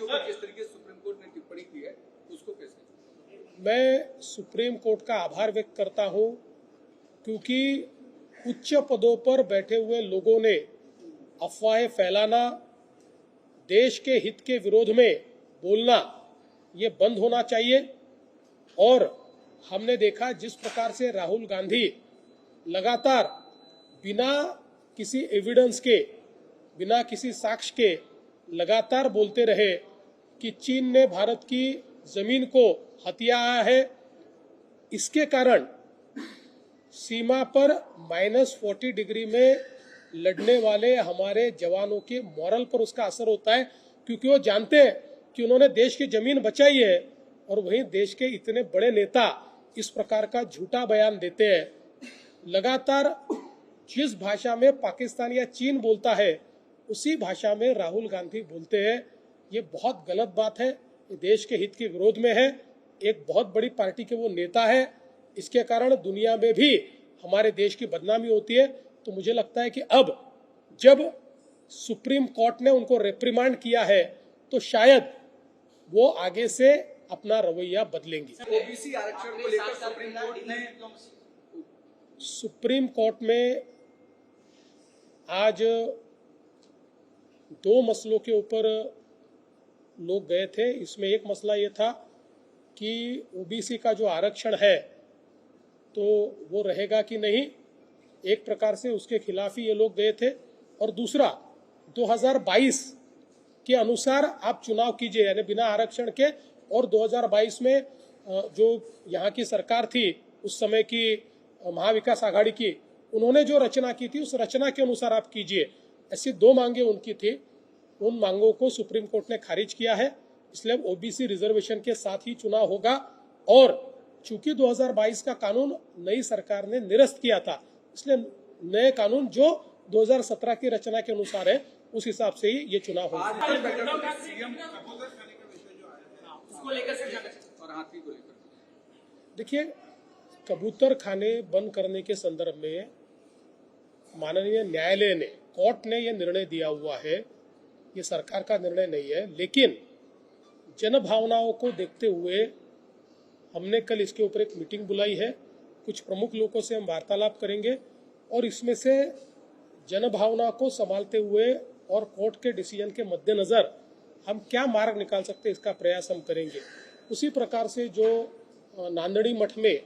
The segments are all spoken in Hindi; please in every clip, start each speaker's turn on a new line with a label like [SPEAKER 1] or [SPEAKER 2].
[SPEAKER 1] ऊपर जिस तरीके से सुप्रीम कोर्ट ने टिप्पणी की है उसको कैसे?
[SPEAKER 2] मैं सुप्रीम कोर्ट का आभार व्यक्त करता हूं, क्योंकि उच्च पदों पर बैठे हुए लोगों ने अफवाहें फैलाना, देश के हित के विरोध में बोलना, ये बंद होना चाहिए। और हमने देखा जिस प्रकार से राहुल गांधी लगातार बिना किसी एविडेंस के, बिना किसी साक्ष्य के लगातार बोलते रहे कि चीन ने भारत की जमीन को हथिया है। इसके कारण सीमा पर -40 डिग्री में लड़ने वाले हमारे जवानों के मोरल पर उसका असर होता है, क्योंकि वो जानते हैं कि उन्होंने देश की जमीन बचाई है और वहीं देश के इतने बड़े नेता इस प्रकार का झूठा बयान देते हैं। लगातार जिस भाषा में पाकिस्तान या चीन बोलता है उसी भाषा में राहुल गांधी बोलते हैं। ये बहुत गलत बात है, ये देश के हित के विरोध में है। एक बहुत बड़ी पार्टी के वो नेता है, इसके कारण दुनिया में भी हमारे देश की बदनामी होती है। तो मुझे लगता है कि अब जब सुप्रीम कोर्ट ने उनको रिप्रिमांड किया है तो शायद वो आगे से अपना रवैया बदलेंगे।
[SPEAKER 1] ओबीसी आरक्षण को लेकर
[SPEAKER 2] सुप्रीम कोर्ट में आज 2 मसलों के ऊपर लोग गए थे। इसमें एक मसला ये था कि ओबीसी का जो आरक्षण है तो वो रहेगा कि नहीं, एक प्रकार से उसके खिलाफ ही ये लोग गए थे। और दूसरा 2022 के अनुसार आप चुनाव कीजिए, यानी बिना आरक्षण के। और 2022 में जो यहाँ की सरकार थी उस समय की महाविकास आघाड़ी की, उन्होंने जो रचना की थी उस रचना के अनुसार आप कीजिए। ऐसी 2 मांगे उनकी थी। उन मांगों को सुप्रीम कोर्ट ने खारिज किया है, इसलिए ओबीसी रिजर्वेशन के साथ ही चुनाव होगा। और चूंकि 2022 का कानून नई सरकार ने निरस्त किया था, इसलिए नए कानून जो 2017 की रचना के अनुसार है उस हिसाब से ही ये चुनाव होगा। देखिए, कबूतर खाने बंद करने के संदर्भ में माननीय न्यायालय ने, कोर्ट ने यह निर्णय दिया हुआ है, ये सरकार का निर्णय नहीं है। लेकिन जन भावनाओं को देखते हुए हमने कल इसके ऊपर एक मीटिंग बुलाई है। कुछ प्रमुख लोगों से हम वार्तालाप करेंगे और इसमें से जन भावना को संभालते हुए और कोर्ट के डिसीजन के मद्देनजर हम क्या मार्ग निकाल सकते हैं, इसका प्रयास हम करेंगे। उसी प्रकार से जो नांदड़ी मठ में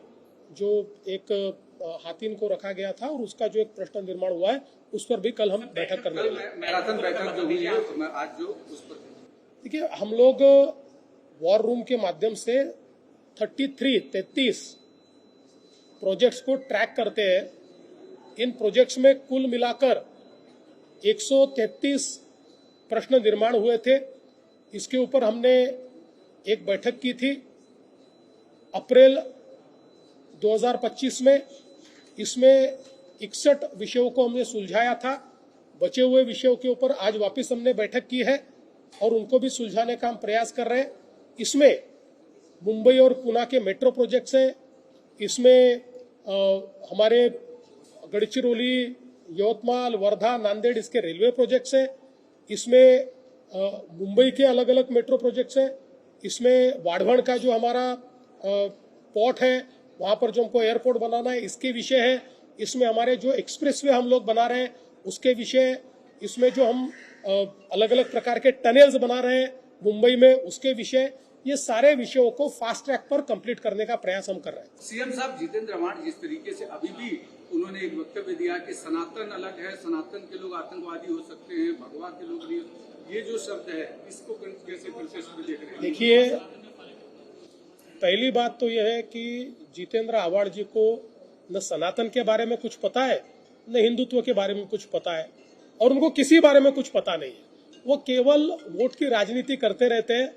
[SPEAKER 2] जो एक हाथीन को रखा गया था और उसका जो एक प्रश्न निर्माण हुआ है, उस पर भी कल हम बैठक करने वाले हैं।
[SPEAKER 1] मैराथन बैठक जो हुई है आज, जो उस पर
[SPEAKER 2] देखिए, हम लोग वॉर रूम के माध्यम से 33 प्रोजेक्ट्स को ट्रैक करते हैं। इन प्रोजेक्ट्स में कुल मिलाकर 133 प्रश्न निर्माण हुए थे। इसके ऊपर हमने एक बैठक की थी अप्रैल 2025 में। इसमें 61 विषयों को हमने सुलझाया था। बचे हुए विषयों के ऊपर आज वापस हमने बैठक की है और उनको भी सुलझाने का हम प्रयास कर रहे हैं। इसमें मुंबई और पुणे के मेट्रो प्रोजेक्ट्स हैं, इसमें हमारे गढ़चिरौली, यवतमाल, वर्धा, नांदेड़ इसके रेलवे प्रोजेक्ट्स हैं, इसमें मुंबई के अलग अलग मेट्रो प्रोजेक्ट्स हैं, इसमें वाढ़वण का जो हमारा पोर्ट है वहाँ पर जो हमको एयरपोर्ट बनाना है इसके विषय है, इसमें हमारे जो एक्सप्रेसवे हम लोग बना रहे हैं उसके विषय, इसमें जो हम अलग अलग प्रकार के टनल्स बना रहे हैं मुंबई में उसके विषय, ये सारे विषयों को फास्ट ट्रैक पर कंप्लीट करने का प्रयास हम कर रहे हैं।
[SPEAKER 1] सीएम साहब जितेंद्र आव्हाड जिस तरीके से अभी भी उन्होंने एक वक्तव्य दिया कि सनातन अलग है, सनातन के लोग आतंकवादी हो सकते हैं, भगवा के लोग नहीं, ये जो शब्द है इसको कैसे प्रोसेस में देख रहे हैं?
[SPEAKER 2] देखिए, पहली बात तो यह है कि जितेंद्र आव्हाड जी को न सनातन के बारे में कुछ पता है, न हिंदुत्व के बारे में कुछ पता है, और उनको किसी बारे में कुछ पता नहीं है। वो केवल वोट की राजनीति करते रहते हैं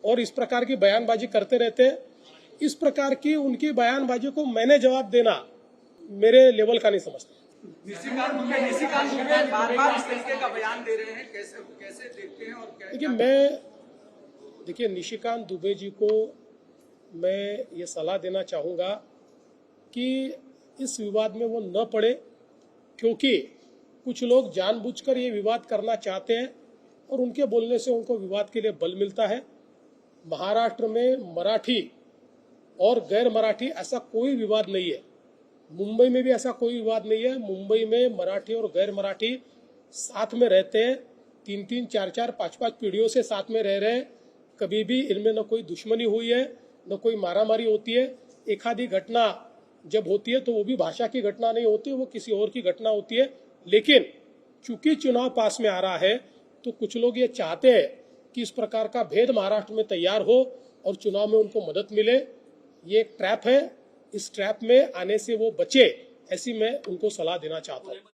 [SPEAKER 2] और इस प्रकार की बयानबाजी करते रहते हैं। इस प्रकार की उनकी बयानबाजी को मैंने जवाब देना मेरे लेवल का नहीं समझता।
[SPEAKER 1] निशिकांत बार-बार इस तरीके का बयान दे रहे हैं, कैसे देखते हैं? और
[SPEAKER 2] देखिए निशिकांत दुबे जी को मैं ये सलाह देना चाहूँगा कि इस विवाद में वो न पड़े, क्योंकि कुछ लोग जानबूझकर ये विवाद करना चाहते हैं और उनके बोलने से उनको विवाद के लिए बल मिलता है। महाराष्ट्र में मराठी और गैर मराठी ऐसा कोई विवाद नहीं है। मुंबई में भी ऐसा कोई विवाद नहीं है। मुंबई में मराठी और गैर मराठी साथ में रहते हैं, 3-3, 4-4, 5-5 पीढ़ियों से साथ में रह रहे हैं। कभी भी इनमें न कोई दुश्मनी हुई है, न कोई मारामारी होती है। एक आधी घटना जब होती है तो वो भी भाषा की घटना नहीं होती, वो किसी और की घटना होती है। लेकिन चूंकि चुनाव पास में आ रहा है तो कुछ लोग ये चाहते हैं कि इस प्रकार का भेद महाराष्ट्र में तैयार हो और चुनाव में उनको मदद मिले। ये एक ट्रैप है, इस ट्रैप में आने से वो बचे, ऐसी मैं उनको सलाह देना चाहता हूँ।